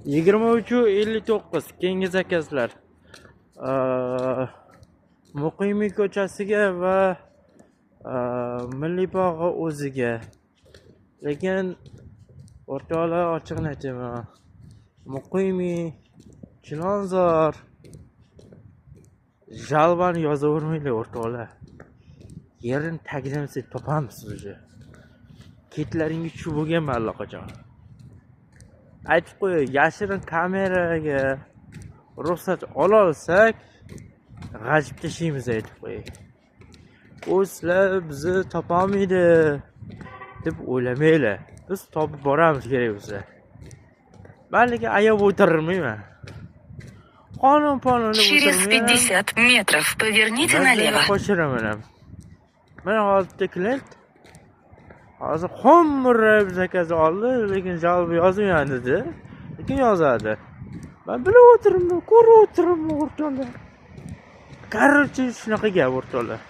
23:59 keyingi zakazlar Muqimiy ko'chasiga va Milliy bog'i o'ziga. Lekin o'rtoqlar ochiqni aytaman. Muqimiy, Chilonzor, Jalvani yozavermanglar o'rtoqlar. Yerini tagidan siz topamiz o'zi. Ketlaringiz shu bo'lganmi allaqachon? Aytib qo'yay, yashirin kameraga ruxsat ola olsak, g'ajib tashlaymiz aytib qo'yay. O'zlar bizni topolmaydi deb o'ylamanglar. Biz topib boramiz kerak bo'lsa. Men lekin ayab o'tirmayman. Qonun-qonunni Через 50 метров поверните налево. Qo'shiraman. Mana hozirda klient hozir xommirab zakaz oldi, lekin javob yozmayman dedi. Lekin yozadi. Men bilib o'tiribman, ko'rib o'tiribman o'rtoqlar. Короче, shunaqa gap o'rtoqlar.